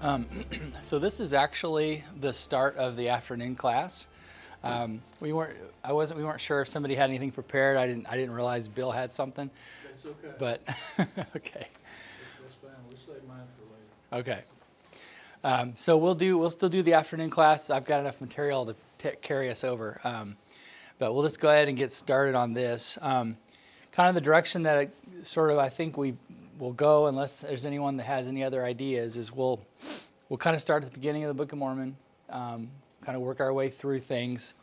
Um, so this is actually the start of the afternoon class. We weren't sure if somebody had anything prepared. I didn't realize Bill had something. That's okay. But okay. That's fine. We'll save mine for later. Okay. So we'll still do the afternoon class. I've got enough material to carry us over. But we'll just go ahead and get started on this. Kind of the direction that I think we will go, unless there's anyone that has any other ideas, is we'll kind of start at the beginning of the Book of Mormon, kind of work our way through things.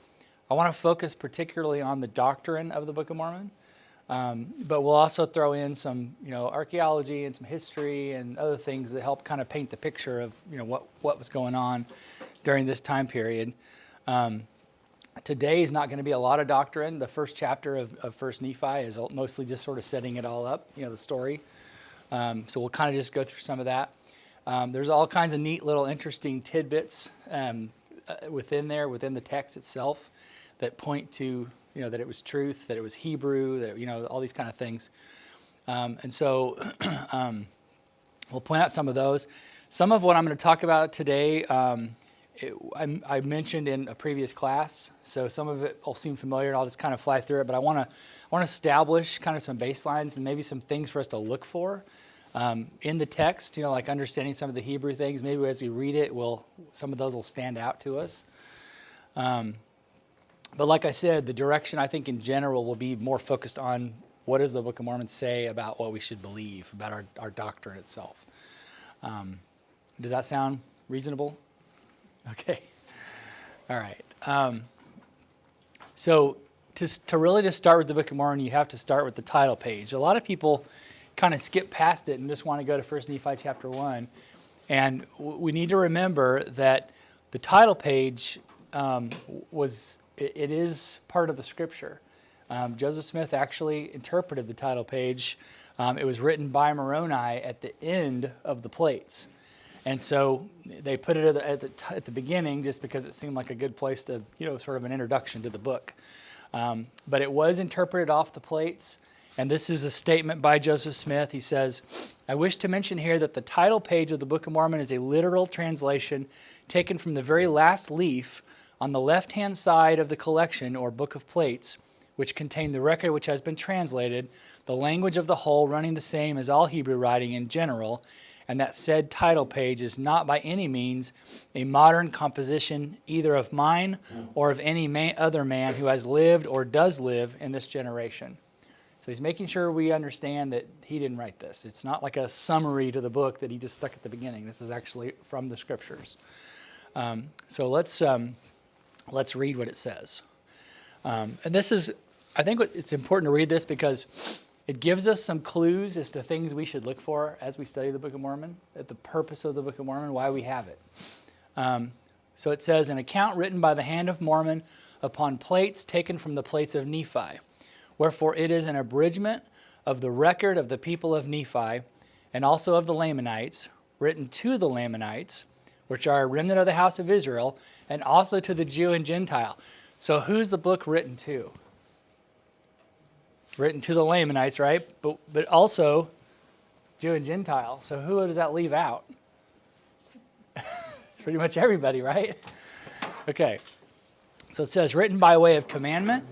I want to focus particularly on the doctrine of the Book of Mormon, but we'll also throw in some, archaeology and some history and other things that help kind of paint the picture of, what was going on during this time period. Today is not going to be a lot of doctrine. The first chapter of First Nephi is mostly just sort of setting it all up, the story. So we'll kind of just go through some of that. There's all kinds of neat little interesting tidbits within the text itself that point to, that it was truth, that it was Hebrew, that, all these kind of things. And so we'll point out some of those. Some of what I'm going to talk about today, I mentioned in a previous class, so some of it will seem familiar, and I'll just kind of fly through it. But I want to establish kind of some baselines and maybe some things for us to look for in the text. Like understanding some of the Hebrew things. Maybe as we read it, some of those will stand out to us. But like I said, the direction I think in general will be more focused on what does the Book of Mormon say about what we should believe about our doctrine itself. Does that sound reasonable? Okay. All right. So to really just start with the Book of Mormon, you have to start with the title page. A lot of people kind of skip past it and just want to go to 1 Nephi chapter 1. And we need to remember that the title page it is part of the Scripture. Joseph Smith actually interpreted the title page. It was written by Moroni at the end of the plates. And so they put it at the beginning just because it seemed like a good place to, sort of an introduction to the book. But it was interpreted off the plates. And this is a statement by Joseph Smith. He says, I wish to mention here that the title page of the Book of Mormon is a literal translation taken from the very last leaf on the left-hand side of the collection or book of plates, which contain the record which has been translated, the language of the whole running the same as all Hebrew writing in general, and that said title page is not by any means a modern composition either of mine or of any other man who has lived or does live in this generation. So he's making sure we understand that he didn't write this. It's not like a summary to the book that he just stuck at the beginning. This is actually from the Scriptures. So let's read what it says. And this is, I think it's important to read this because it gives us some clues as to things we should look for as we study the Book of Mormon, at the purpose of the Book of Mormon, why we have it. So it says, an account written by the hand of Mormon upon plates taken from the plates of Nephi. Wherefore it is an abridgment of the record of the people of Nephi, and also of the Lamanites, written to the Lamanites, which are a remnant of the house of Israel, and also to the Jew and Gentile. So who's the book written to? Written to the Lamanites, right? But also Jew and Gentile. So who does that leave out? It's pretty much everybody, right? Okay. So it says, written by way of commandment,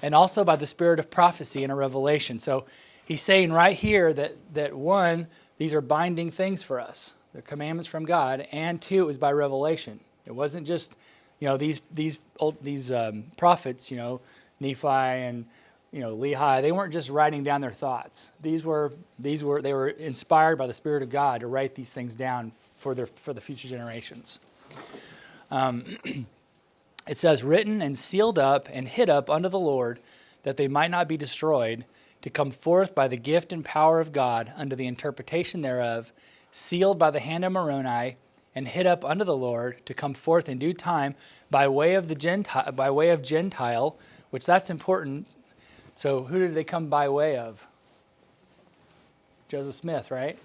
and also by the spirit of prophecy and a revelation. So he's saying right here that one, these are binding things for us. They're commandments from God, and two, it was by revelation. It wasn't just, these prophets, Nephi and Lehi. They weren't just writing down their thoughts. They were inspired by the Spirit of God to write these things down for the future generations. It says, written and sealed up and hid up unto the Lord, that they might not be destroyed, to come forth by the gift and power of God unto the interpretation thereof, sealed by the hand of Moroni, and hid up unto the Lord, to come forth in due time by way of Gentile, which that's important. So who did they come by way of? Joseph Smith, right?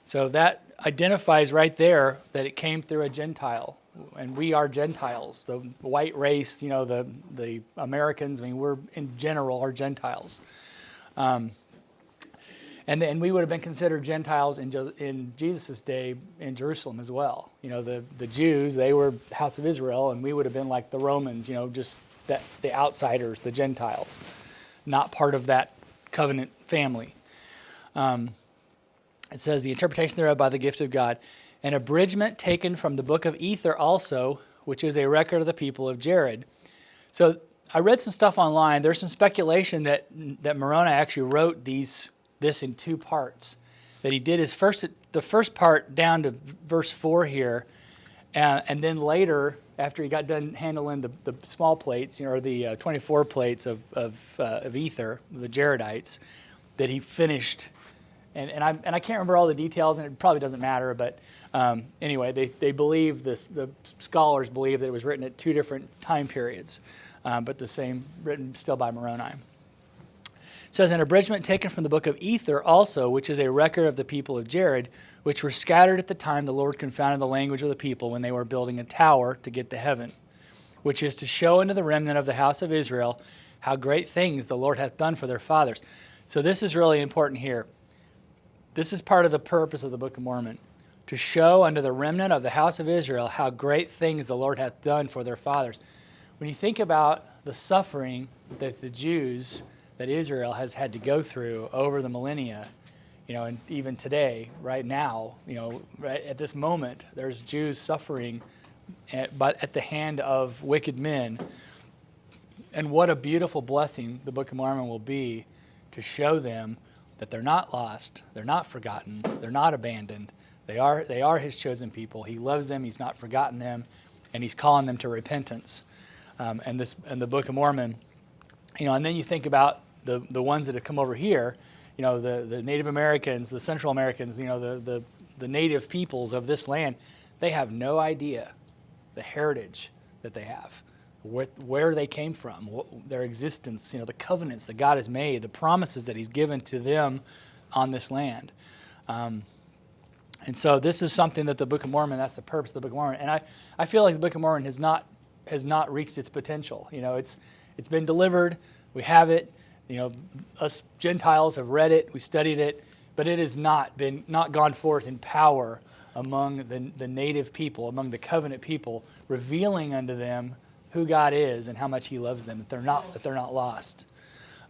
So that identifies right there that it came through a Gentile. And we are Gentiles, the white race, the Americans. We're in general are Gentiles. And we would have been considered Gentiles in Jesus' day in Jerusalem as well. The Jews, they were house of Israel, and we would have been like the Romans, just the outsiders, the Gentiles, not part of that covenant family. It says, the interpretation thereof by the gift of God. An abridgment taken from the book of Ether also, which is a record of the people of Jared. So I read some stuff online. There's some speculation that Moroni actually wrote this in two parts. That he did the first part down to verse 4 here, and then later, after he got done handling the small plates, or the 24 plates of ether, the Jaredites, that he finished. And I can't remember all the details, and it probably doesn't matter. But anyway, they believe this. The scholars believe that it was written at two different time periods, but the same, written still by Moroni. It says, an abridgment taken from the book of Ether also, which is a record of the people of Jared, which were scattered at the time the Lord confounded the language of the people when they were building a tower to get to heaven, which is to show unto the remnant of the house of Israel how great things the Lord hath done for their fathers. So this is really important here. This is part of the purpose of the Book of Mormon, to show unto the remnant of the house of Israel how great things the Lord hath done for their fathers. When you think about the suffering that the Jews, that Israel has had to go through over the millennia, and even today, right now, right at this moment, there's Jews suffering at the hand of wicked men. And what a beautiful blessing the Book of Mormon will be to show them that they're not lost, they're not forgotten, they're not abandoned. They are his chosen people. He loves them, he's not forgotten them, and he's calling them to repentance. And the Book of Mormon, and then you think about the ones that have come over here, the Native Americans, the Central Americans, the native peoples of this land, they have no idea the heritage that they have, where they came from, their existence, the covenants that God has made, the promises that he's given to them on this land. And so this is something that the Book of Mormon, that's the purpose of the Book of Mormon. And I feel like the Book of Mormon has not reached its potential. It's been delivered, we have it, us Gentiles have read it, we studied it, but it has not gone forth in power among the native people, among the covenant people, revealing unto them who God is and how much he loves them, that they're not lost.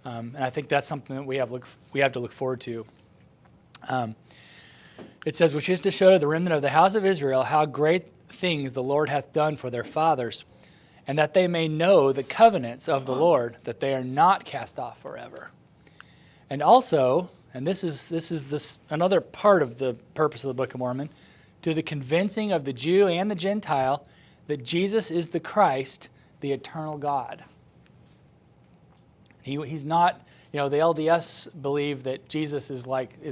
And I think that's something that we have to look forward to. It says, which is to show to the remnant of the house of Israel how great things the Lord hath done for their fathers, and that they may know the covenants of the Lord, that they are not cast off forever. And also, and this is another part of the purpose of the Book of Mormon, to the convincing of the Jew and the Gentile that Jesus is the Christ, the eternal God. He's not, the LDS believe that Jesus is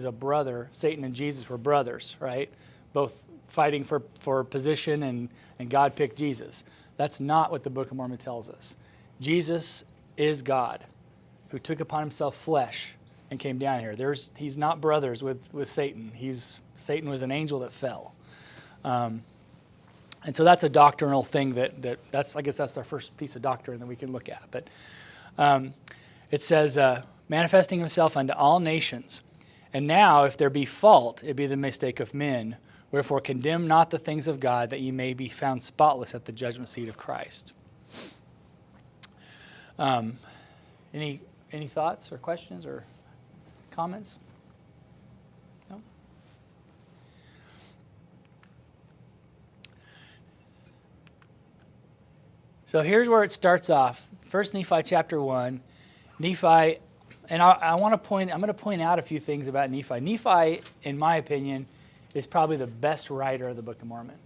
a brother. Satan and Jesus were brothers, right? Both fighting for position, and God picked Jesus. That's not what the Book of Mormon tells us. Jesus is God who took upon himself flesh and came down here. He's not brothers with Satan. Satan was an angel that fell. And so that's a doctrinal thing that's I guess that's our first piece of doctrine that we can look at. But it says, manifesting himself unto all nations. And now, if there be fault, it be the mistake of men. Wherefore condemn not the things of God, that ye may be found spotless at the judgment seat of Christ. Any thoughts or questions or comments? No? So here's where it starts off. 1 Nephi chapter 1. Nephi, and I'm going to point out a few things about Nephi. Nephi, in my opinion, is probably the best writer of the Book of Mormon.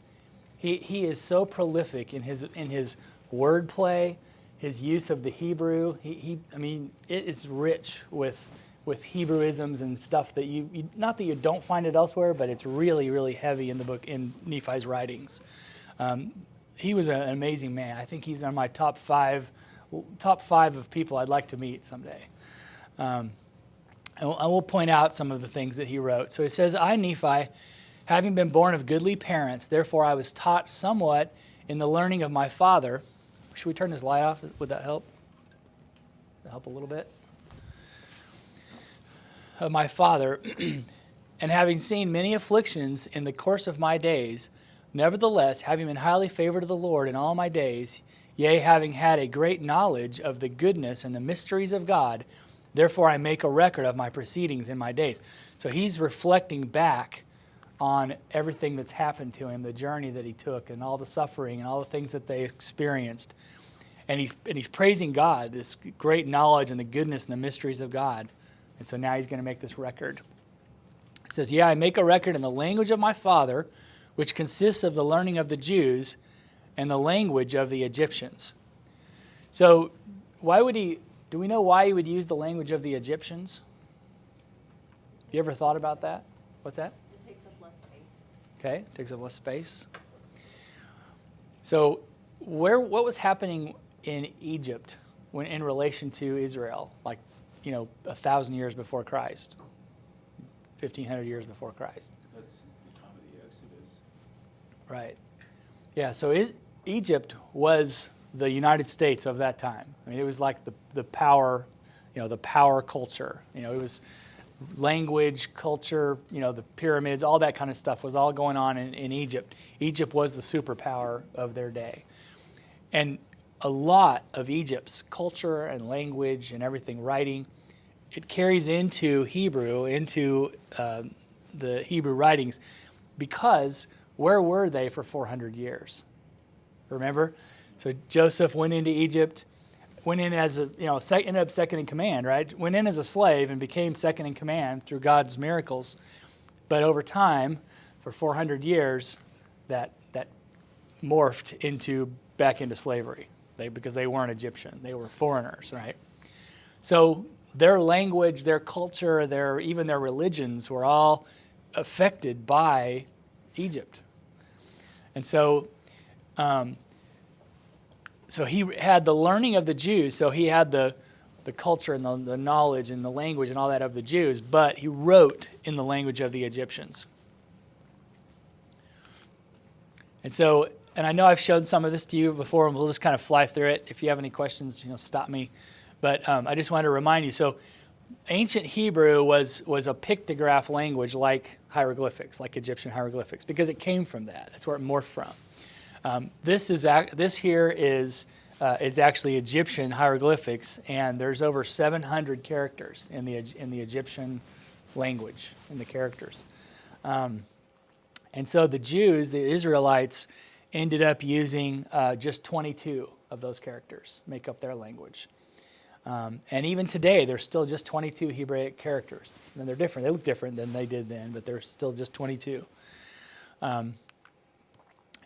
He is so prolific in his wordplay, his use of the Hebrew. It is rich with Hebrewisms and stuff that you not that you don't find it elsewhere, but it's really, really heavy in the book, in Nephi's writings. He was an amazing man. I think he's on my top five of people I'd like to meet someday. And I will point out some of the things that he wrote. So he says, I, Nephi, having been born of goodly parents, therefore I was taught somewhat in the learning of my father. Should we turn this light off? Would that help? Would that help a little bit? of my father, and having seen many afflictions in the course of my days, nevertheless, having been highly favored of the Lord in all my days, yea, having had a great knowledge of the goodness and the mysteries of God, therefore I make a record of my proceedings in my days. So he's reflecting back on everything that's happened to him, the journey that he took, and all the suffering and all the things that they experienced. And he's praising God, this great knowledge and the goodness and the mysteries of God. And so now he's going to make this record. It says, "Yeah, I make a record in the language of my father, which consists of the learning of the Jews and the language of the Egyptians." So do we know why he would use the language of the Egyptians? You ever thought about that? What's that? It takes up less space. Okay, takes up less space. So what was happening in Egypt when in relation to Israel, like, 1,000 years before Christ, 1,500 years before Christ? That's the time of the Exodus. Right. Yeah, so Egypt was the United States of that time. I mean, it was like the power, the power culture. It was language, culture, the pyramids, all that kind of stuff was all going on in Egypt. Egypt was the superpower of their day. And a lot of Egypt's culture and language and everything, writing, it carries into Hebrew, into the Hebrew writings, because where were they for 400 years? Remember? So Joseph went into Egypt, went in as ended up second in command, right? Went in as a slave and became second in command through God's miracles. But over time, for 400 years, that morphed back into slavery. Because they weren't Egyptian. They were foreigners, right? So their language, their culture, even their religions were all affected by Egypt. And so he had the learning of the Jews, so he had the culture and the knowledge and the language and all that of the Jews, but he wrote in the language of the Egyptians. And I know I've showed some of this to you before, and we'll just kind of fly through it. If you have any questions, stop me. But I just wanted to remind you, so ancient Hebrew was a pictograph language like hieroglyphics, like Egyptian hieroglyphics, because it came from that. That's where it morphed from. This here is actually Egyptian hieroglyphics, and there's over 700 characters in the Egyptian language, in the characters. And so the Jews, the Israelites, ended up using just 22 of those characters, make up their language. And even today, there's still just 22 Hebraic characters. And they're different. They look different than they did then, but they're still just 22. And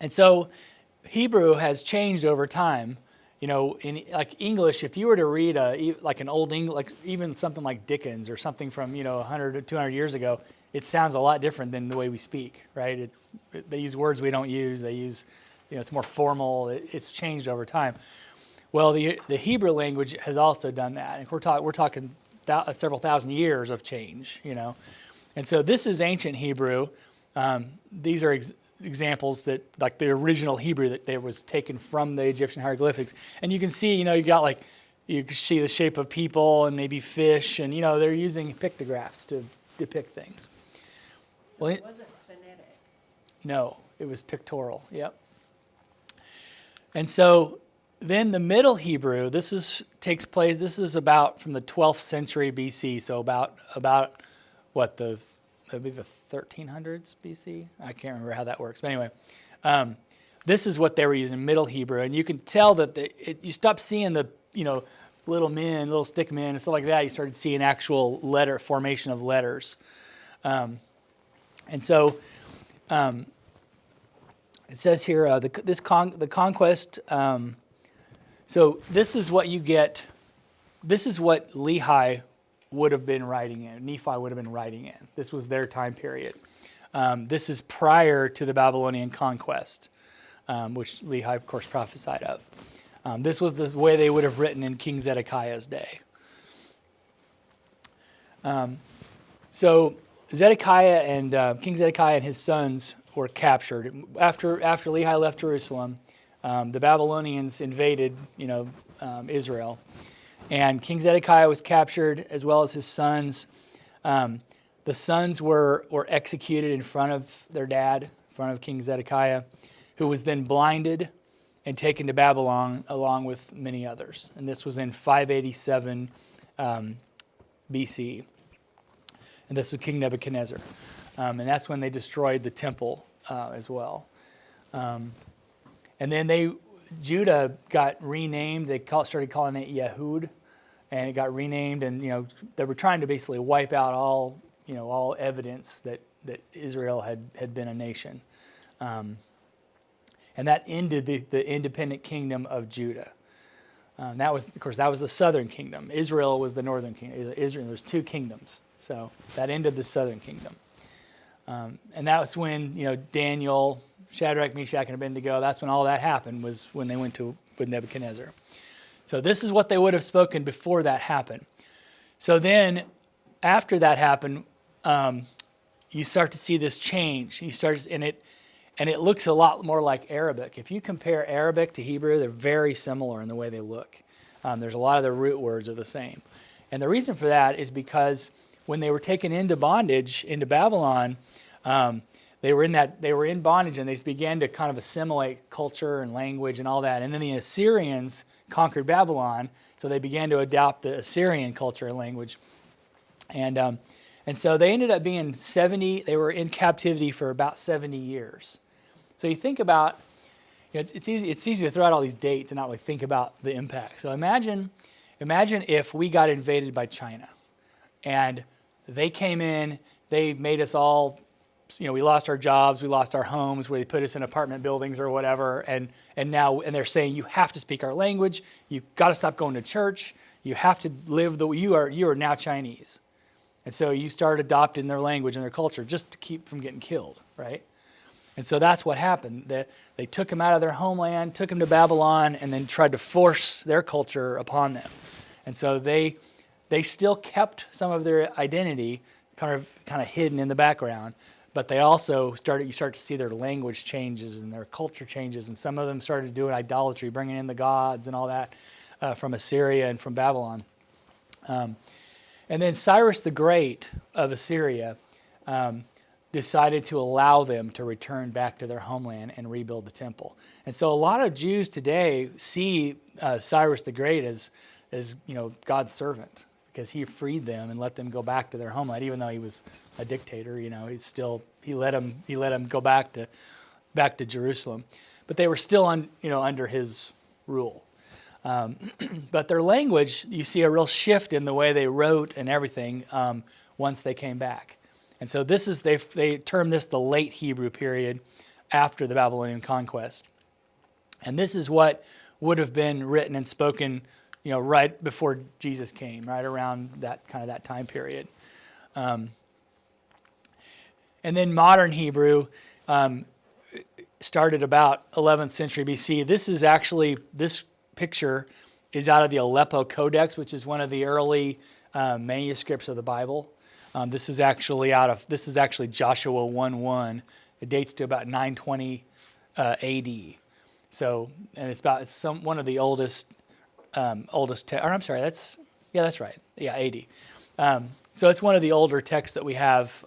so Hebrew has changed over time. In like English, if you were to read like an old English, like even something like Dickens or something from 100 or 200 years ago, it sounds a lot different than the way we speak, right? They use words we don't use. They use, it's more formal. It's changed over time. Well, the Hebrew language has also done that, and we're talking several thousand years of change, And so this is ancient Hebrew. These are examples that, like the original Hebrew that was taken from the Egyptian hieroglyphics, and you can see, you got you can see the shape of people and maybe fish, and they're using pictographs to depict things. So it wasn't phonetic. No, it was pictorial. Yep. And so then the Middle Hebrew, takes place. This is about from the 12th century BC. So about what maybe the 1300s BC. I can't remember how that works. But anyway, this is what they were using, Middle Hebrew, and you can tell that you stopped seeing the little men, little stick men, and stuff like that. You started seeing actual formation of letters. And so it says here, the conquest, so this is what you get, this is what Lehi would have been writing in, Nephi would have been writing in. This was their time period. This is prior to the Babylonian conquest, which Lehi, of course, prophesied of. This was the way they would have written in King Zedekiah's day. So Zedekiah and King Zedekiah and his sons were captured. After Lehi left Jerusalem, the Babylonians invaded, Israel, and King Zedekiah was captured as well as his sons. The sons were executed in front of their dad, in front of King Zedekiah, who was then blinded and taken to Babylon along with many others. And this was in 587 BC. And this was King Nebuchadnezzar. And that's when they destroyed the temple as well. And then Judah got renamed. They started calling it Yehud, and it got renamed. And they were trying to basically wipe out all evidence that Israel had been a nation. And that ended the independent kingdom of Judah. That was the southern kingdom. Israel was the northern kingdom. There's two kingdoms. So that ended the southern kingdom. And that was when, Daniel, Shadrach, Meshach, and Abednego, that's when all that happened, was when they went with Nebuchadnezzar. So this is what they would have spoken before that happened. So then, after that happened, you start to see this change. And it looks a lot more like Arabic. If you compare Arabic to Hebrew, they're very similar in the way they look. There's a lot of the root words are the same. And the reason for that is because when they were taken into bondage, into Babylon, they were in bondage, and they began to kind of assimilate culture and language and all that. And then the Assyrians conquered Babylon, so they began to adopt the Assyrian culture and language. And so they ended up being 70. They were in captivity for about 70 years. So you think about, it's easy to throw out all these dates and not really think about the impact. So imagine if we got invaded by China, and they came in, they made us all, we lost our jobs, we lost our homes, where they put us in apartment buildings or whatever, and they're saying you have to speak our language, you got to stop going to church, you have to live you are now Chinese. And so you start adopting their language and their culture just to keep from getting killed, right? And so that's what happened. They took them out of their homeland, took them to Babylon, and then tried to force their culture upon them. And so they still kept some of their identity kind of hidden in the background, but they also you start to see their language changes and their culture changes, and some of them started doing idolatry, bringing in the gods and all that from Assyria and from Babylon. And then Cyrus the Great of Assyria decided to allow them to return back to their homeland and rebuild the temple. And so a lot of Jews today see Cyrus the Great as God's servant, because he freed them and let them go back to their homeland, even though he was a dictator. He let them go back to Jerusalem, but they were still under his rule. But their language, you see a real shift in the way they wrote and everything once they came back. And so they term this the late Hebrew period after the Babylonian conquest. And this is what would have been written and spoken, right before Jesus came, right around that time period. And then modern Hebrew started about 11th century BC. This picture is out of the Aleppo Codex, which is one of the early manuscripts of the Bible. This is actually Joshua 1:1. It dates to about 920 AD. So, and it's one of the oldest that's right. Yeah, AD. So it's one of the older texts that we have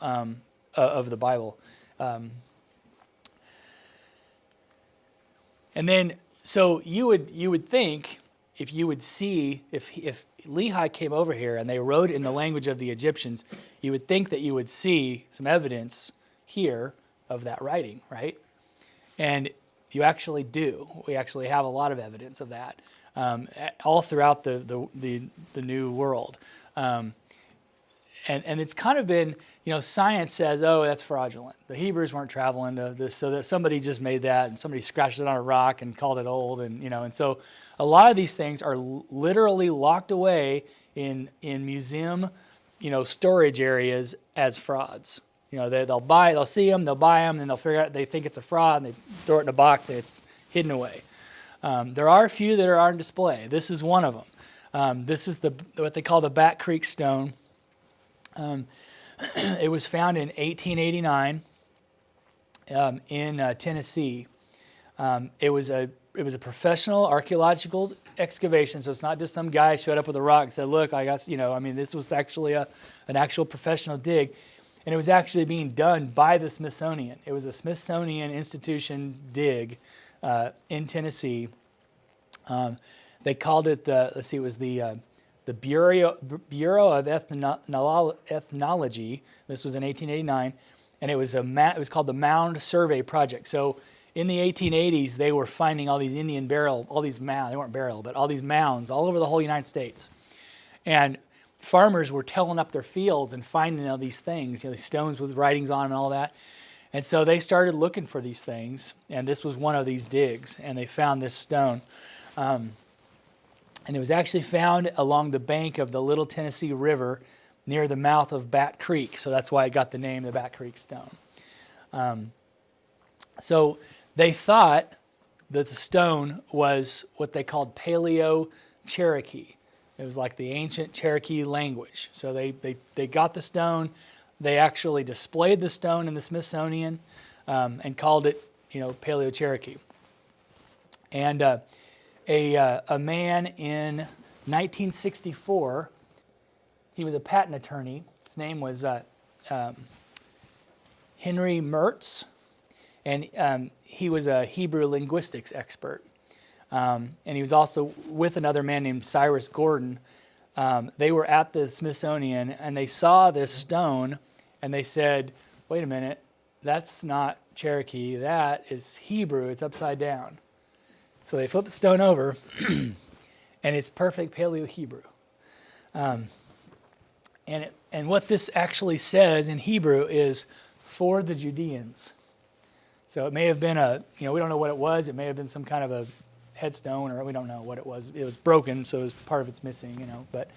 of the Bible. And then, so you would think, if Lehi came over here and they wrote in the language of the Egyptians, you would think that you would see some evidence here of that writing, right? And you actually do. We actually have a lot of evidence of that all throughout the New World. And it's kind of been, science says, oh, that's fraudulent. The Hebrews weren't traveling to this, so that somebody just made that, and somebody scratched it on a rock and called it old, and so a lot of these things are literally locked away in museum, storage areas as frauds. They'll see them, they'll buy them, and they'll figure out, they think it's a fraud, and they throw it in a box, and it's hidden away. There are a few that are on display. This is one of them. This is what they call the Bat Creek Stone. It was found in 1889 in Tennessee. It was was a professional archaeological excavation, so it's not just some guy showed up with a rock and said, "Look, I got," this was actually an actual professional dig, and it was actually being done by the Smithsonian. It was a Smithsonian institution dig in Tennessee. They called it it was the Bureau of Ethnology. This was in 1889, and it was called the Mound Survey Project. So in the 1880s, they were finding all these Indian burial, all these mounds. They weren't burial, but all these mounds all over the whole United States. And farmers were tilling up their fields and finding all these things, these stones with writings on them and all that. And so they started looking for these things, and this was one of these digs, and they found this stone. And it was actually found along the bank of the Little Tennessee River near the mouth of Bat Creek. So that's why it got the name, the Bat Creek Stone. So they thought that the stone was what they called Paleo-Cherokee. It was like the ancient Cherokee language. So they got the stone. They actually displayed the stone in the Smithsonian and called it, Paleo-Cherokee. And a man in 1964, he was a patent attorney. His name was Henry Mertz, and he was a Hebrew linguistics expert. And he was also with another man named Cyrus Gordon. They were at the Smithsonian, and they saw this stone, and they said, "Wait a minute, that's not Cherokee, that is Hebrew, it's upside down." So they flipped the stone over, and it's perfect Paleo-Hebrew. And what this actually says in Hebrew is, "for the Judeans." So it may have been we don't know what it was. It may have been some kind of a headstone, or we don't know what it was. It was broken, so part of it's missing, But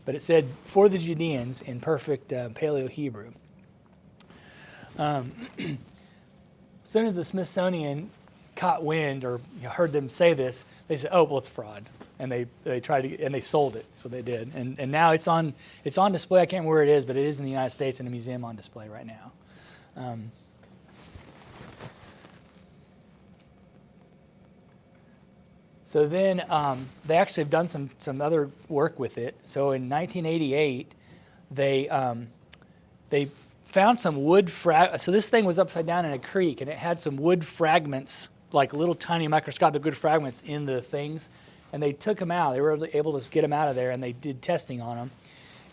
it said, "for the Judeans" in perfect Paleo-Hebrew. As soon as the Smithsonian caught wind or heard them say this, they said, "Oh, well, it's fraud," and they tried to, and they sold it. That's what they did, and now it's on display. I can't remember where it is, but it is in the United States in a museum on display right now. So then they actually have done some other work with it. So in 1988, they found some wood so this thing was upside down in a creek, and it had some wood fragments, like little tiny microscopic wood fragments in the things, and they took them out. They were able to get them out of there, and they did testing on them,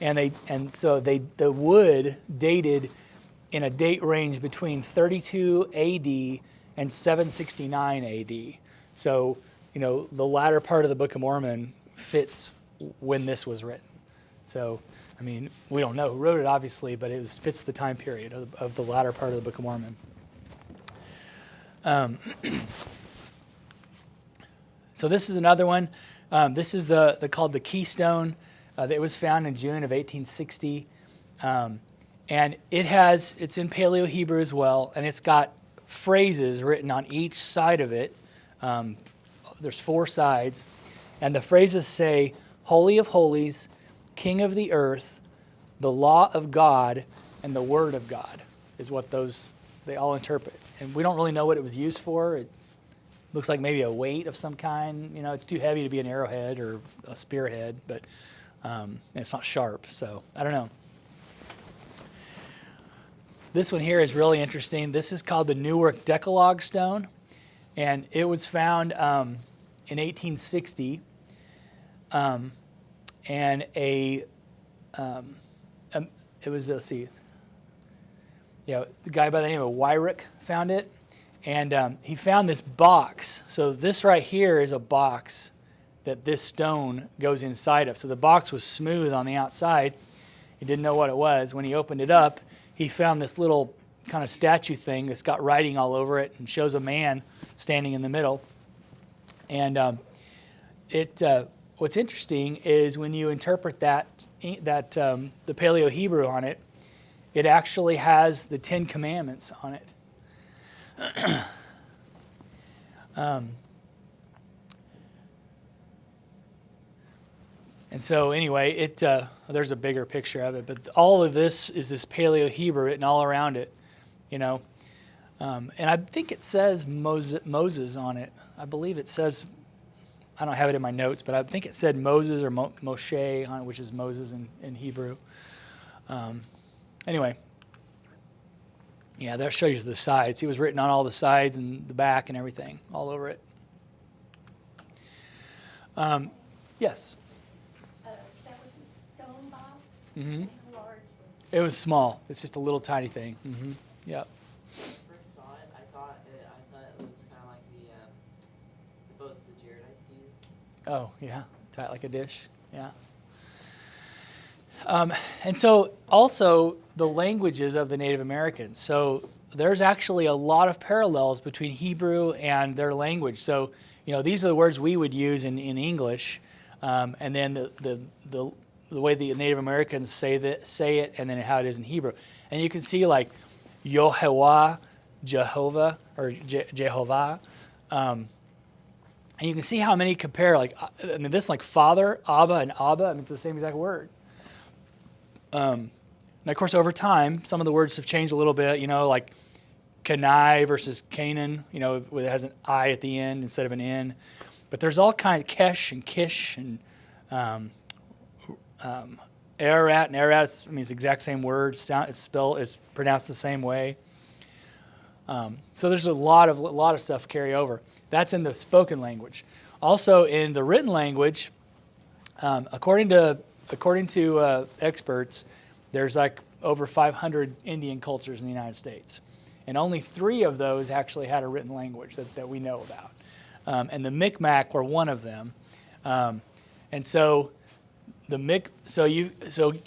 and so the wood dated in a date range between 32 A.D. and 769 A.D. So the latter part of the Book of Mormon fits when this was written. So, we don't know who wrote it, obviously, but it fits the time period of the latter part of the Book of Mormon. So this is another one. This is called the Keystone. That was found in June of 1860. And it's in Paleo-Hebrew as well, and it's got phrases written on each side of it. There's 4 sides, and the phrases say, "Holy of Holies, King of the Earth, the Law of God, and the Word of God," is what they all interpret. And we don't really know what it was used for. It looks like maybe a weight of some kind. It's too heavy to be an arrowhead or a spearhead, but it's not sharp, so I don't know. This one here is really interesting. This is called the Newark Decalogue Stone, and it was found in 1860, and it was, the guy by the name of Wyrick found it, and he found this box. So this right here is a box that this stone goes inside of. So the box was smooth on the outside. He didn't know what it was. When he opened it up, he found this little kind of statue thing that's got writing all over it and shows a man standing in the middle. And what's interesting is when you interpret the Paleo-Hebrew on it, it actually has the 10 Commandments on it. And so anyway, there's a bigger picture of it, but all of this is this Paleo-Hebrew written all around it, And I think it says Moses on it. I believe it says, I don't have it in my notes, but I think it said Moses or Moshe on it, which is Moses in Hebrew. Anyway, yeah, that shows you the sides. He was written on all the sides and the back and everything, all over it. Yes? That was a stone box. Mm-hmm. How large was It was small. It's just a little tiny thing. Mm-hmm. Yep. When I first saw it, I thought it looked kind of like the boats the Jaredites used. Oh, yeah. Tight like a dish. Yeah. And so also the languages of the Native Americans. So there's actually a lot of parallels between Hebrew and their language. So, these are the words we would use in English. And then the way the Native Americans say it, and then how it is in Hebrew. And you can see like Yehovah, Jehovah, or Jehovah. And you can see how many compare. Like, this like father, Abba, and Abba. It's the same exact word. And of course, over time, some of the words have changed a little bit. Like Kenai versus Canaan. It has an I at the end instead of an N. But there's all kinds of Kesh and Kish and Ararat and Ararat. It's the exact same word. It's pronounced the same way. So there's a lot of stuff carry over. That's in the spoken language. Also in the written language, according to experts, there's like over 500 Indian cultures in the United States, and only 3 of those actually had a written language that we know about. And the Micmac were one of them. And so you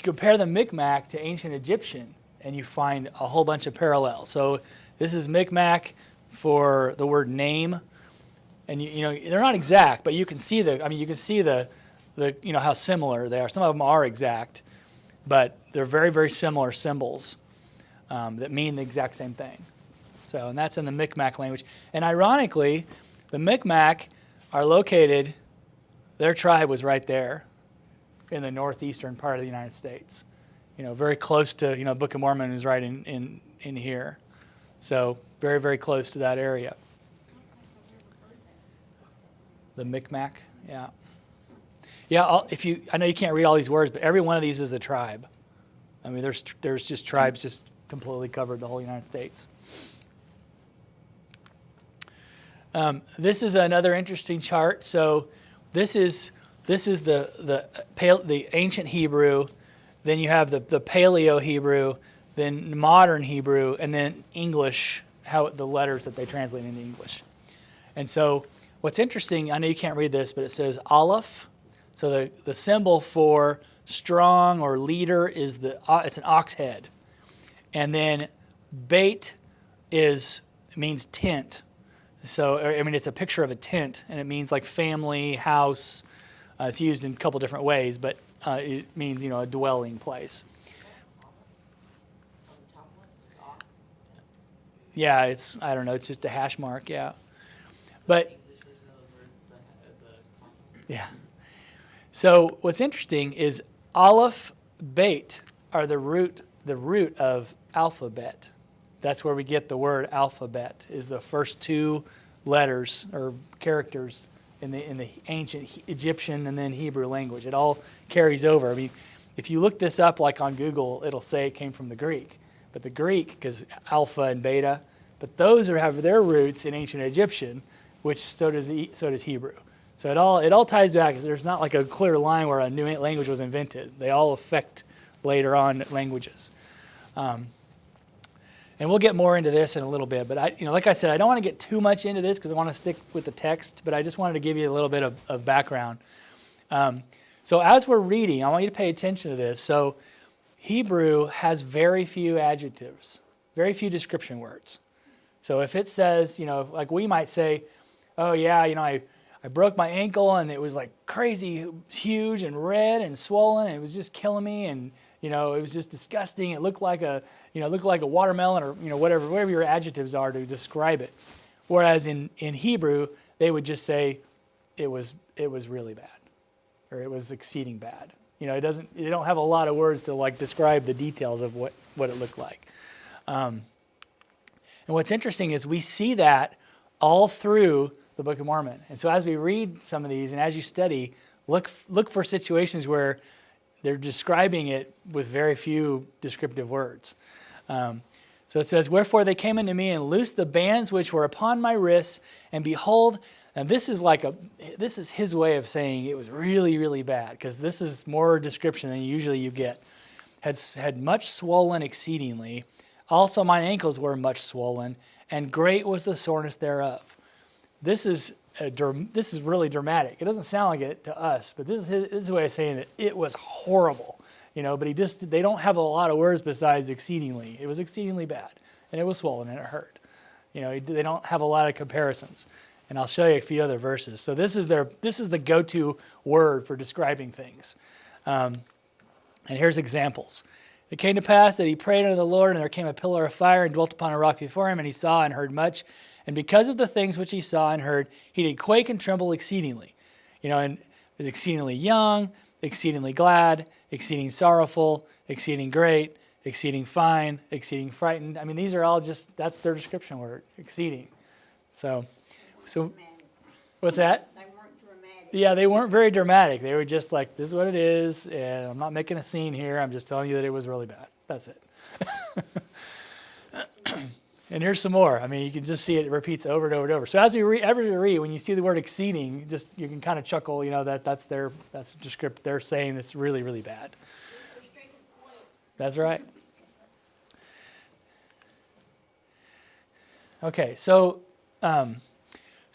compare the Micmac to ancient Egyptian, and you find a whole bunch of parallels. So this is Micmac for the word name, and they're not exact, but you can see the how similar they are. Some of them are exact, but they're very, very similar symbols that mean the exact same thing. So, and that's in the Micmac language. And ironically, the Micmac are located, their tribe was right there in the northeastern part of the United States. Very close to, Book of Mormon is right in here. So very, very close to that area. The Micmac, yeah. Yeah, I know you can't read all these words, but every one of these is a tribe. There's just tribes just completely covered the whole United States. This is another interesting chart. So this is the ancient Hebrew, then you have the Paleo Hebrew, then modern Hebrew, and then English, how the letters that they translate into English. And so what's interesting, I know you can't read this, but it says Aleph. So the symbol for strong or leader is it's an ox head. And then Beit means tent. So, it's a picture of a tent, and it means like family, house. It's used in a couple different ways, but it means, a dwelling place. Yeah, I don't know, it's just a hash mark, yeah. But, yeah. So what's interesting is Aleph, Beit are the root of alphabet. That's where we get the word alphabet, is the first 2 letters or characters in the ancient Egyptian and then Hebrew language. It all carries over. If you look this up like on Google, it'll say it came from the Greek. But the Greek, because alpha and beta, but those have their roots in ancient Egyptian, which so does Hebrew. So it all ties back. There's not like a clear line where a new language was invented. They all affect later on languages. And we'll get more into this in a little bit. But like I said, I don't want to get too much into this because I want to stick with the text. But I just wanted to give you a little bit of background. So as we're reading, I want you to pay attention to this. So Hebrew has very few adjectives, very few description words. So if it says, like we might say, oh yeah, I broke my ankle and it was like crazy huge and red and swollen and it was just killing me and it was just disgusting. It looked like a watermelon or whatever your adjectives are to describe it. Whereas in Hebrew they would just say it was really bad or it was exceeding bad. They don't have a lot of words to like describe the details of what it looked like. And what's interesting is we see that all through the Book of Mormon. And so as we read some of these and as you study, look for situations where they're describing it with very few descriptive words. So it says, "Wherefore they came unto me and loosed the bands which were upon my wrists, and behold," and this is his way of saying it was really, really bad, because this is more description than usually you get. Had much swollen exceedingly. Also mine ankles were much swollen, and great was the soreness thereof. This is really dramatic. It doesn't sound like it to us, but this is his way of saying that it was horrible. But they don't have a lot of words besides exceedingly. It was exceedingly bad, and it was swollen, and it hurt. They don't have a lot of comparisons. And I'll show you a few other verses. So this is the go-to word for describing things. And here's examples. It came to pass that he prayed unto the Lord, and there came a pillar of fire and dwelt upon a rock before him, and he saw and heard much. And because of the things which he saw and heard, he did quake and tremble exceedingly. And was exceedingly young, exceedingly glad, exceeding sorrowful, exceeding great, exceeding fine, exceeding frightened. I mean, these are all that's their description word, exceeding. So what's that? They weren't dramatic. Yeah, they weren't very dramatic. They were just like, this is what it is, and I'm not making a scene here. I'm just telling you that it was really bad. That's it. And here's some more. I mean, you can just see it repeats over and over and over. So as we read, when you see the word exceeding, you can kind of chuckle. That's descriptive. They're saying it's really, really bad. That's right. Okay, so now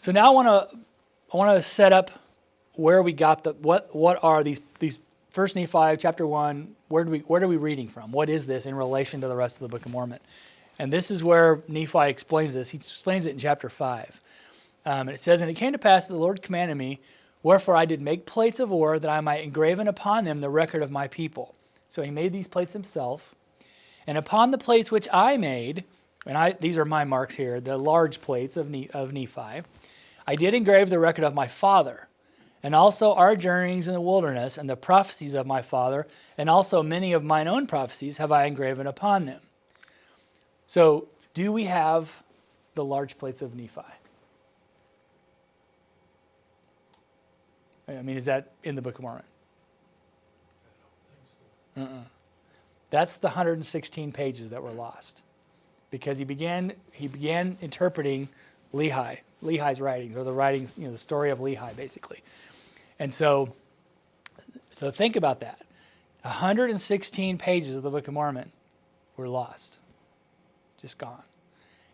I want to set up where we got what are these First Nephi chapter 1. Where are we reading from? What is this in relation to the rest of the Book of Mormon? And this is where Nephi explains this. He explains it in chapter 5. And it says, "And it came to pass that the Lord commanded me, wherefore I did make plates of ore, that I might engraven upon them the record of my people." So he made these plates himself. "And upon the plates which I made," and these are my marks here, the large plates of Nephi, "I did engrave the record of my father, and also our journeyings in the wilderness, and the prophecies of my father, and also many of mine own prophecies have I engraven upon them." So, do we have the large plates of Nephi? I mean, is that in the Book of Mormon? That's the 116 pages that were lost, because he began interpreting Lehi's writings, or the writings, the story of Lehi, basically. And so think about that. 116 pages of the Book of Mormon were lost. Just gone.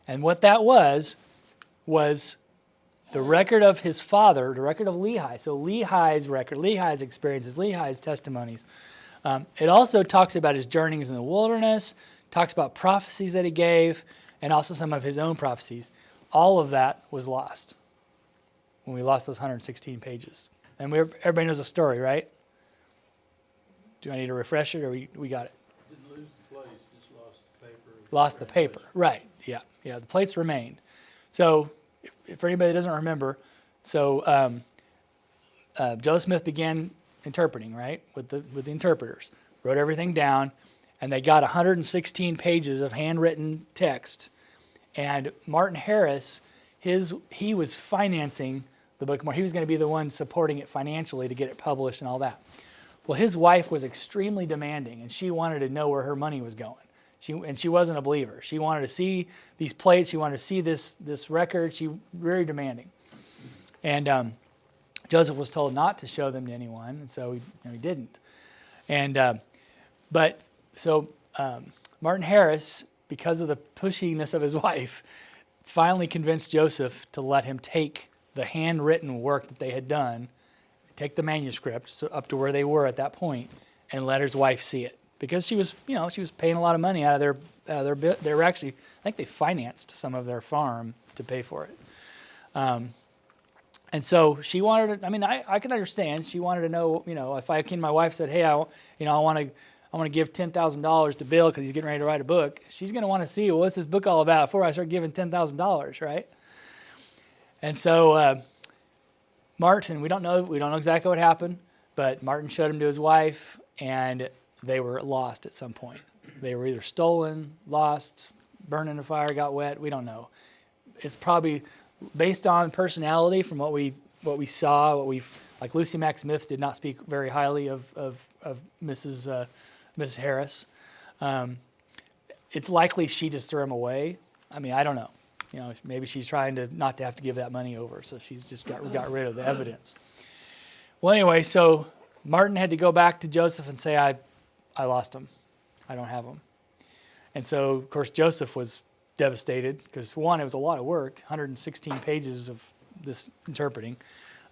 And what that was the record of his father, the record of Lehi. So Lehi's record, Lehi's experiences, Lehi's testimonies. It also talks about his journeyings in the wilderness, talks about prophecies that he gave, and also some of his own prophecies. All of that was lost when we lost those 116 pages. And everybody knows the story, right? Do I need to refresh it, or we got it? Didn't lose the place, just lost the paper. Lost the paper, right? Yeah. The plates remained. So, for anybody that doesn't remember, Joseph Smith began interpreting, right, with the interpreters, wrote everything down, and they got 116 pages of handwritten text. And Martin Harris, he was financing the Book of Mormon. He was going to be the one supporting it financially to get it published and all that. Well, his wife was extremely demanding, and she wanted to know where her money was going. She wasn't a believer. She wanted to see these plates. She wanted to see this record. She was very demanding. And Joseph was told not to show them to anyone, and so he didn't. And Martin Harris, because of the pushiness of his wife, finally convinced Joseph to let him take the handwritten work that they had done, take the manuscript up to where they were at that point, and let his wife see it. Because she was paying a lot of money out of their they were actually, I think they financed some of their farm to pay for it. And so she wanted to, I can understand. She wanted to know, if I came to my wife and said, hey, I want to give $10,000 to Bill because he's getting ready to write a book. She's going to want to see, well, what's this book all about before I start giving $10,000, right? And so Martin, we don't know exactly what happened, but Martin showed him to his wife, and they were lost at some point. They were either stolen, lost, burned in the fire, got wet. We don't know. It's probably based on personality from what we saw, like Lucy Mack Smith did not speak very highly of Mrs. Harris. It's likely she just threw him away. I mean, I don't know. Maybe she's trying to not to have to give that money over, so she's just got rid of the evidence. Well, anyway, so Martin had to go back to Joseph and say, I lost him. I don't have him. And so, of course, Joseph was devastated because, one, it was a lot of work, 116 pages of this interpreting.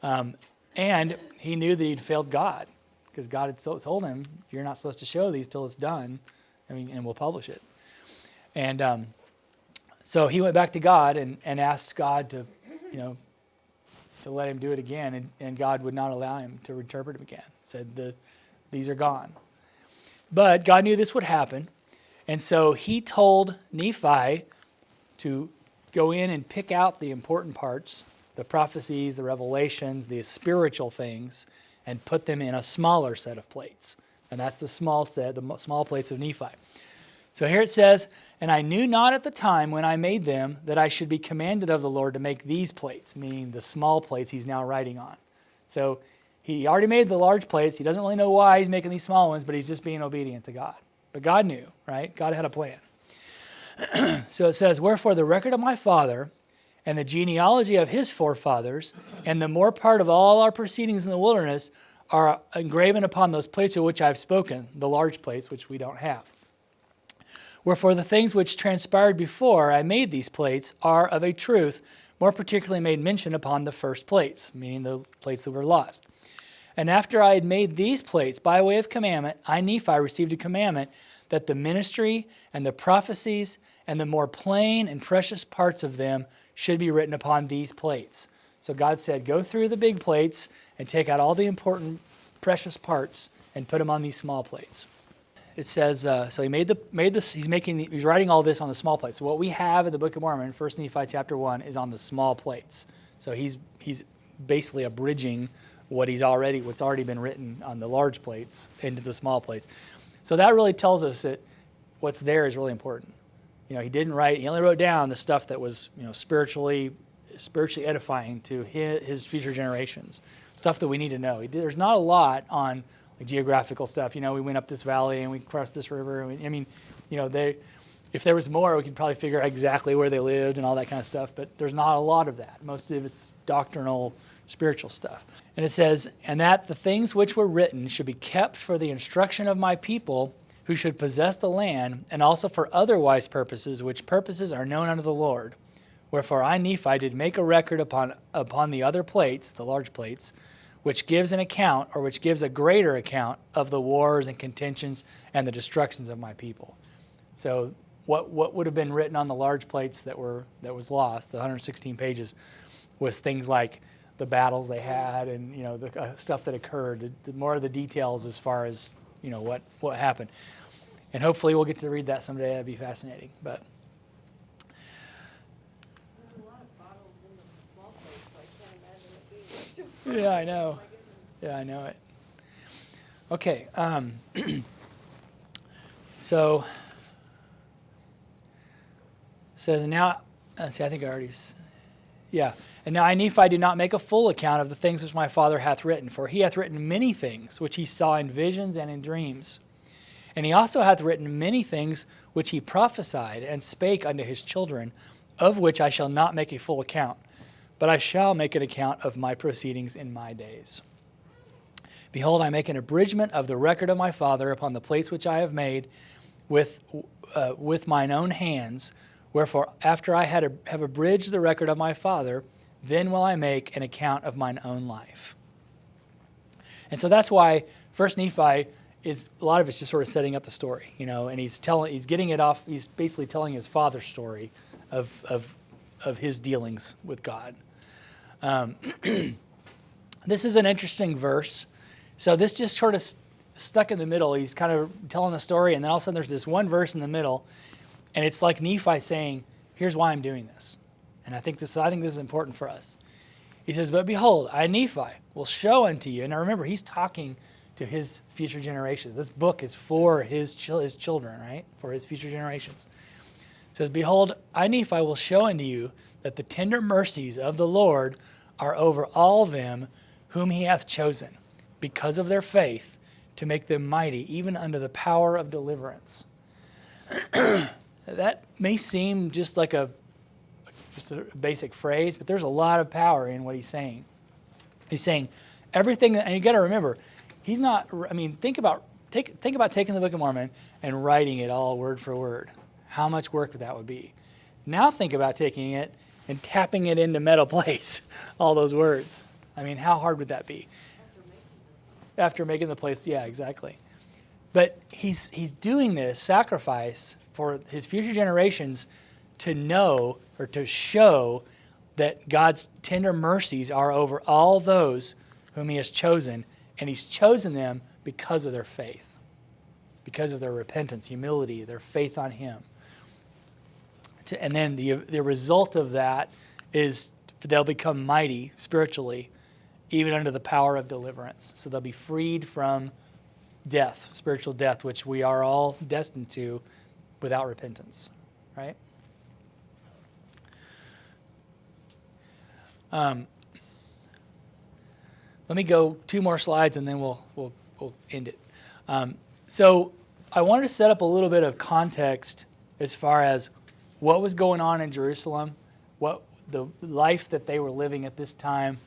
And he knew that he'd failed God because God had told him, you're not supposed to show these till it's done, and we'll publish it. And so he went back to God and asked God to let him do it again, and God would not allow him to interpret them again. Said, these are gone. But God knew this would happen, and so he told Nephi to go in and pick out the important parts, the prophecies, the revelations, the spiritual things, and put them in a smaller set of plates. And that's the small set, the small plates of Nephi. So here it says, and I knew not at the time when I made them that I should be commanded of the Lord to make these plates, meaning the small plates he's now writing on. So he already made the large plates. He doesn't really know why he's making these small ones, but he's just being obedient to God. But God knew, right? God had a plan. So it says, wherefore the record of my father and the genealogy of his forefathers and the more part of all our proceedings in the wilderness are engraven upon those plates of which I have spoken, the large plates, which we don't have. Wherefore the things which transpired before I made these plates are of a truth more particularly made mention upon the first plates, meaning the plates that were lost. And after I had made these plates by way of commandment, I, Nephi, received a commandment that the ministry and the prophecies and the more plain and precious parts of them should be written upon these plates. So God said, go through the big plates and take out all the important precious parts and put them on these small plates. It says, so he's writing all this on the small plates. So what we have in the Book of Mormon, 1 Nephi chapter 1, is on the small plates. So he's basically abridging what's already been written on the large plates into the small plates. So that really tells us that what's there is really important. He only wrote down the stuff that was, spiritually edifying to his future generations, stuff that we need to know. There's not a lot on geographical stuff. We went up this valley and we crossed this river. If there was more, we could probably figure out exactly where they lived and all that kind of stuff, but there's not a lot of that. Most of it's doctrinal, spiritual stuff. And it says, and that the things which were written should be kept for the instruction of my people who should possess the land, and also for otherwise purposes, which purposes are known unto the Lord. Wherefore I, Nephi, did make a record upon the other plates, the large plates, which gives an account, or which gives a greater account of the wars and contentions and the destructions of my people. So what would have been written on the large plates that was lost, the 116 pages, was things like the battles they had and the stuff that occurred, the more of the details as far as what happened. And hopefully we'll get to read that someday. That'd be fascinating. But There's a lot of bottles in the small place, so I can't imagine it being. yeah, I know. Yeah, I know it. Okay. So it says, and now, I think I already. Yeah. And now I, Nephi, do not make a full account of the things which my father hath written, for he hath written many things which he saw in visions and in dreams. And he also hath written many things which he prophesied and spake unto his children, of which I shall not make a full account, but I shall make an account of my proceedings in my days. Behold, I make an abridgment of the record of my father upon the plates which I have made with mine own hands. Wherefore, after I have abridged the record of my father, then will I make an account of mine own life. And so that's why First Nephi is a lot of it's just sort of setting up the story, and he's getting it off. He's basically telling his father's story of his dealings with God. This is an interesting verse. So this just sort of stuck in the middle. He's kind of telling the story, and then all of a sudden there's this one verse in the middle. And it's like Nephi saying, here's why I'm doing this. And I think this is important for us. He says, but behold, I, Nephi, will show unto you. And now remember, he's talking to his future generations. This book is for his children, right? For his future generations. It says, "Behold, I, Nephi, will show unto you that the tender mercies of the Lord are over all them whom he hath chosen, because of their faith, to make them mighty, even unto the power of deliverance." That may seem just like just a basic phrase, but there's a lot of power in what he's saying. He's saying everything, and you got to remember, he's not. I mean, think about taking the Book of Mormon and writing it all word for word. How much work that would be. Now think about taking it and tapping it into metal plates, all those words. I mean, how hard would that be? After making the plates, yeah, exactly. But he's doing this sacrifice for his future generations to know or to show that God's tender mercies are over all those whom he has chosen, and he's chosen them because of their faith, because of their repentance, humility, their faith on him. And then the result of that is they'll become mighty spiritually, even under the power of deliverance. So they'll be freed from death, spiritual death, which we are all destined to without repentance, right? Let me go 2 more slides and then we'll end it. So I wanted to set up a little bit of context as far as what was going on in Jerusalem, what the life that they were living at this time.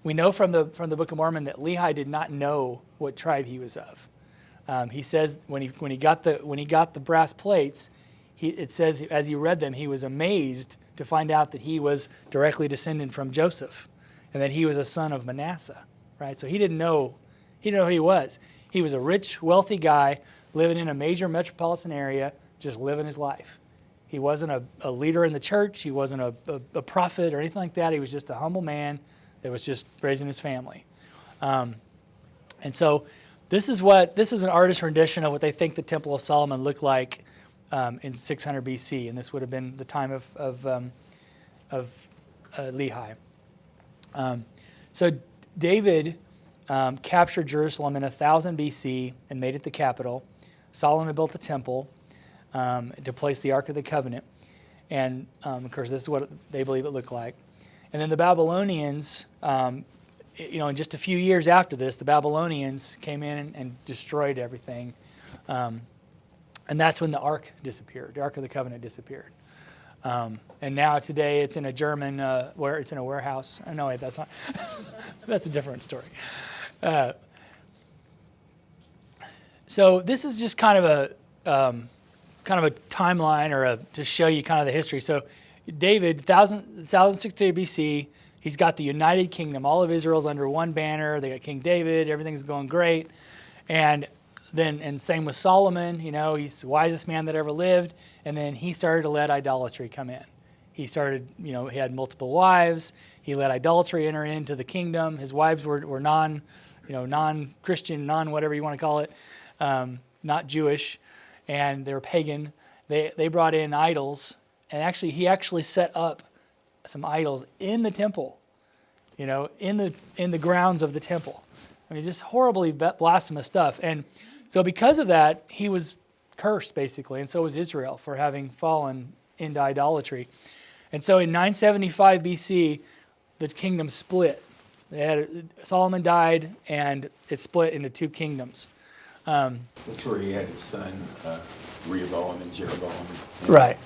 We know from the Book of Mormon that Lehi did not know what tribe he was of. He says when he got the brass plates, it says as he read them, he was amazed to find out that he was directly descended from Joseph, and that he was a son of Manasseh. Right, so he didn't know who he was. He was a rich, wealthy guy living in a major metropolitan area, just living his life. He wasn't a leader in the church. He wasn't a prophet or anything like that. He was just a humble man that was just raising his family. And so this is an artist's rendition of what they think the Temple of Solomon looked like in 600 BC, and this would have been the time of Lehi. So David captured Jerusalem in 1000 BC and made it the capital. Solomon built the temple to place the Ark of the Covenant. And, of course, this is what they believe it looked like. And then the Babylonians, in just a few years after this, the Babylonians came in and destroyed everything. And that's when the Ark disappeared. The Ark of the Covenant disappeared. And now today it's in a German, where it's in a warehouse. Oh, no, wait, that's not. That's a different story. So this is just kind of a timeline or to show you kind of the history. So David, 1060 BC, he's got the United Kingdom. All of Israel's under one banner. They got King David. Everything's going great. And same with Solomon. He's the wisest man that ever lived. And then he started to let idolatry come in. He started, he had multiple wives. He let idolatry enter into the kingdom. His wives were non-Christian, whatever you want to call it, not Jewish, and they were pagan. They brought in idols, and he actually set up some idols in the temple, in the grounds of the temple. I mean, just horribly blasphemous stuff. And so because of that, he was cursed, basically, and so was Israel for having fallen into idolatry. And so in 975 BC, the kingdom split. Solomon died, and it split into 2 kingdoms. That's where he had his son Rehoboam and Jeroboam. Right.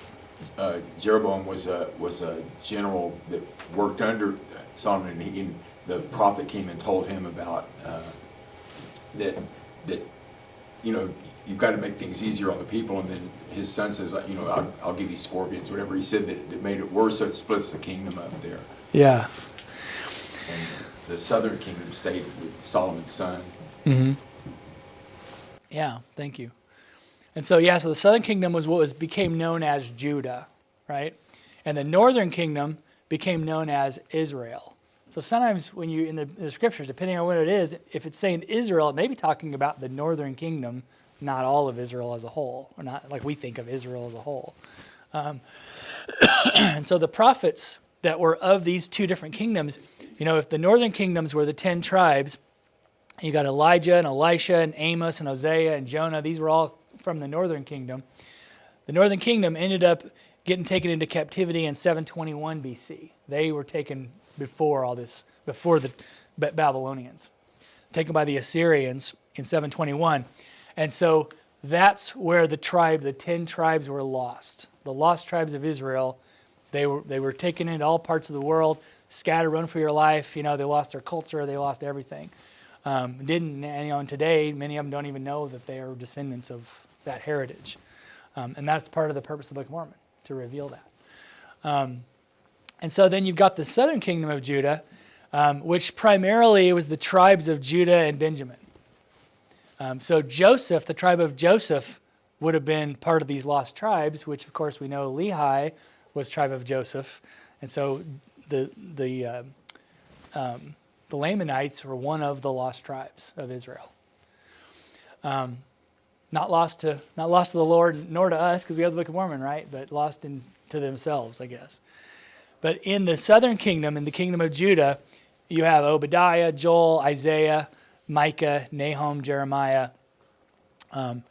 Jeroboam was a general that worked under Solomon, and the prophet came and told him about that you've got to make things easier on the people, and then his son says, I'll give you scorpions, whatever. He said that made it worse, so it splits the kingdom up there. Yeah. And the southern kingdom stayed with Solomon's son. Mm-hmm. Yeah, thank you. And so the southern kingdom was what became known as Judah, right? And the northern kingdom became known as Israel. So sometimes when you in the scriptures, depending on what it is, if it's saying Israel, it may be talking about the northern kingdom, not all of Israel as a whole, or not like we think of Israel as a whole. And so the prophets that were of these 2 different kingdoms, if the northern kingdoms were the 10 tribes, you got Elijah and Elisha and Amos and Hosea and Jonah. These were all from the northern kingdom. The northern kingdom ended up getting taken into captivity in 721 BC. They were taken before all this, before the Babylonians, taken by the Assyrians in 721. And so that's where the 10 tribes were lost. The lost tribes of Israel, they were taken into all parts of the world, scattered, run for your life. They lost their culture, they lost everything. And today, many of them don't even know that they are descendants of that heritage. And that's part of the purpose of the Book of Mormon, to reveal that. And so then you've got the southern kingdom of Judah, which primarily was the tribes of Judah and Benjamin. So Joseph, the tribe of Joseph, would have been part of these lost tribes, which of course we know Lehi was tribe of Joseph. And so the Lamanites were one of the lost tribes of Israel. Not lost to the Lord nor to us, because we have the Book of Mormon, right? But lost to themselves, I guess. But in the southern kingdom, in the kingdom of Judah, you have Obadiah, Joel, Isaiah, Micah, Nahum, Jeremiah, and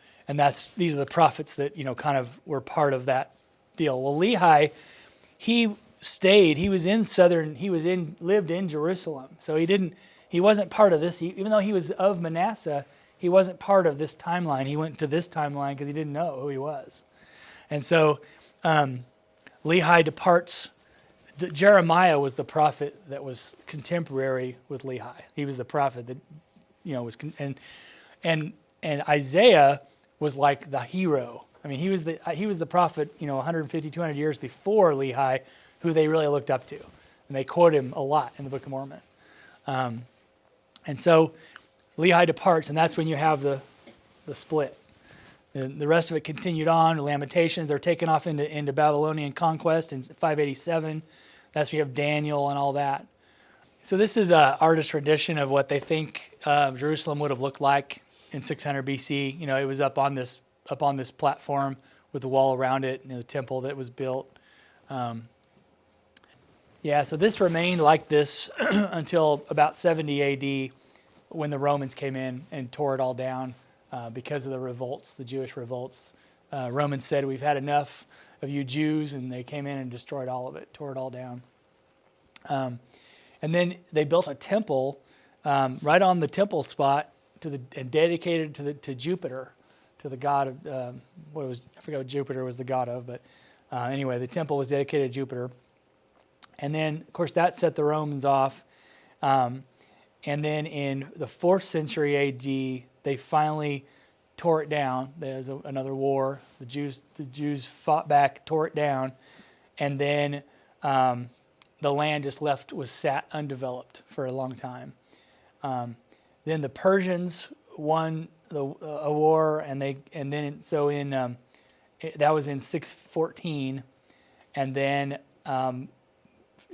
these are the prophets that kind of were part of that deal. Well, Lehi, he lived in Jerusalem, so he wasn't part of this. Even though he was of Manasseh, he wasn't part of this timeline. He went to this timeline because he didn't know who he was, and so Lehi departs. Jeremiah was the prophet that was contemporary with Lehi. He was the prophet that was and Isaiah was like the hero. I mean, he was the prophet 150, 200 years before Lehi, who they really looked up to, and they quote him a lot in the Book of Mormon. And so Lehi departs, and that's when you have the split. And the rest of it continued on. Lamentations, they're taken off into Babylonian conquest in 587. That's when you have Daniel and all that. So this is an artist's rendition of what they think Jerusalem would have looked like in 600 BC. It was up on this platform with the wall around it, and the temple that was built. So this remained like this until about 70 AD, when the Romans came in and tore it all down because of the revolts, the Jewish revolts. Romans said, "We've had enough of you Jews," and they came in and destroyed all of it, tore it all down. And then they built a temple right on the temple spot and dedicated it to Jupiter, to the god of I forget what Jupiter was the god of, but anyway, the temple was dedicated to Jupiter. And then, of course, that set the Romans off. And then in the 4th century AD, they finally tore it down. There was another war. The Jews fought back, tore it down, and then the land just was sat undeveloped for a long time. Then the Persians won a war, that was in 614, and then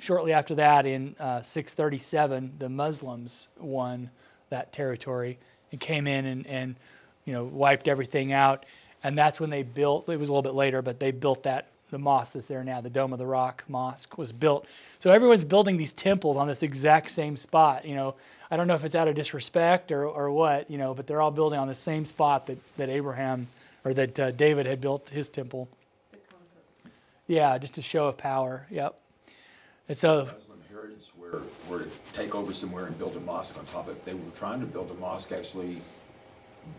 shortly after that, in 637, the Muslims won that territory and came in and wiped everything out. And that's when they built. It was a little bit later, but they built the mosque that's there now. The Dome of the Rock Mosque was built. So everyone's building these temples on this exact same spot. I don't know if it's out of disrespect or what. But they're all building on the same spot that Abraham or that David had built his temple. Yeah, just a show of power. Yep. And so Muslim heritage were to take over somewhere and build a mosque on top of it. They were trying to build a mosque actually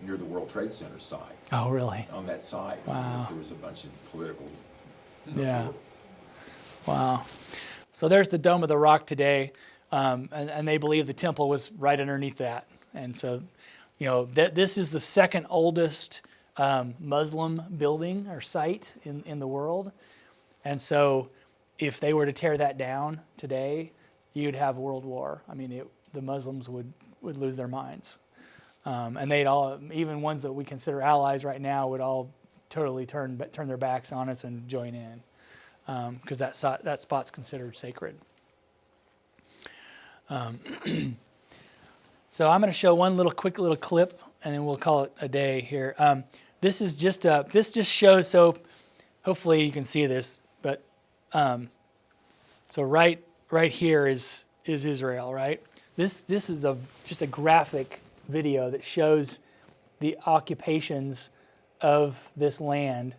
near the World Trade Center site. Oh, really? On that site. Wow. There was a bunch of political. Yeah. Wow. So there's the Dome of the Rock today, and they believe the temple was right underneath that. And so, this is the second oldest Muslim building or site in the world. And so if they were to tear that down today, you'd have a world war. I mean, the Muslims would lose their minds. And they'd all, even ones that we consider allies right now, would all totally turn their backs on us and join in, because that spot's considered sacred. So I'm going to show one quick little clip, and then we'll call it a day here. This just shows, so hopefully you can see this, but so right here is Israel, right? This is just a graphic video that shows the occupations of this land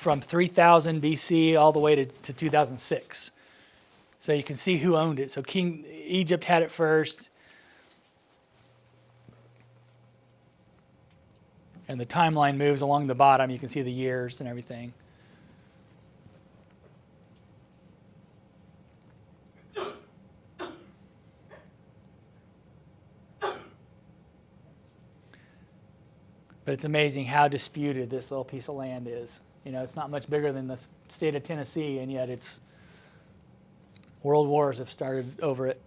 from 3000 BC all the way to 2006. So you can see who owned it. So King Egypt had it first. And the timeline moves along the bottom. You can see the years and everything. But it's amazing how disputed this little piece of land is. You know, it's not much bigger than the state of Tennessee, and yet it's world wars have started over it.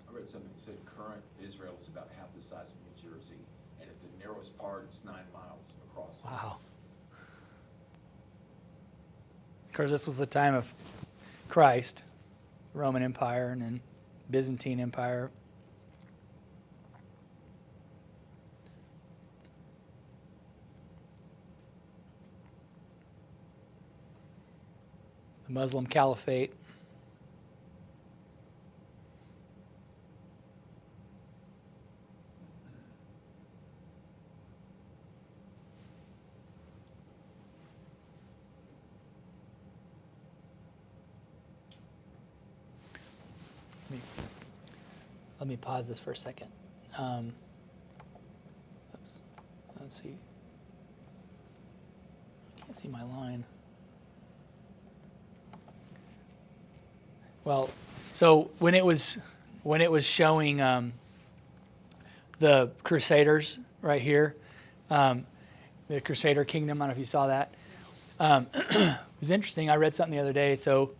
I read something that said current Israel is about half the size of New Jersey, and at the narrowest part, it's 9 miles across. Wow. Of course, this was the time of Christ, Roman Empire, and then Byzantine Empire. The Muslim Caliphate. Let me pause this for a second. Oops. Let's see. I can't see my line. Well, so when it was showing the Crusaders right here, the Crusader Kingdom. I don't know if you saw that. It was interesting. I read something the other day. So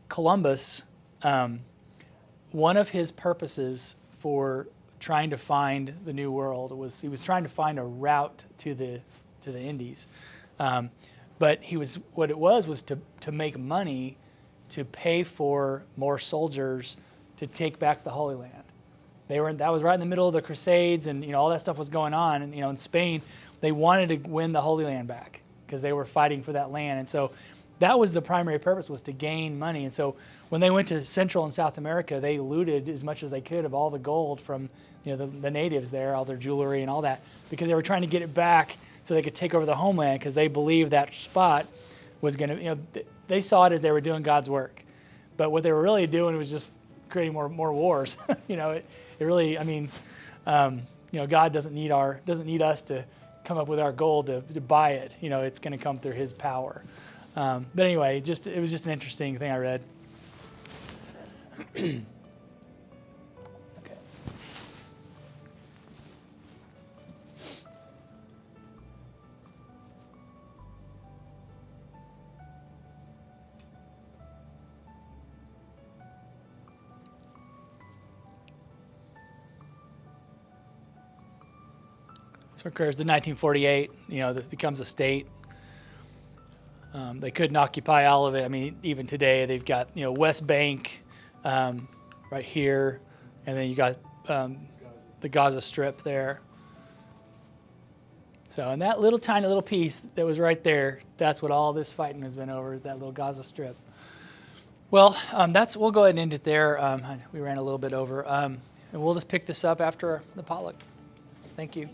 Columbus, one of his purposes for trying to find the New World was he was trying to find a route to the Indies, but what it was to make money to pay for more soldiers to take back the Holy Land. That was right in the middle of the Crusades, and all that stuff was going on. And in Spain, they wanted to win the Holy Land back because they were fighting for that land. And so that was the primary purpose, was to gain money. And so when they went to Central and South America, they looted as much as they could of all the gold from the natives there, all their jewelry and all that, because they were trying to get it back so they could take over the homeland, because they believed that spot was going to, they saw it as they were doing God's work. But what they were really doing was just creating more wars. It really, God doesn't need us to come up with our gold to buy it. It's going to come through His power. But anyway, it was just an interesting thing I read. Okay. So it occurs in 1948, that becomes a state. They couldn't occupy all of it. Even today, they've got, West Bank right here, and then you got the Gaza Strip there. So, and that tiny little piece that was right there, that's what all this fighting has been over, is that little Gaza Strip. Well, we'll go ahead and end it there. We ran a little bit over. And we'll just pick this up after the potluck. Thank you.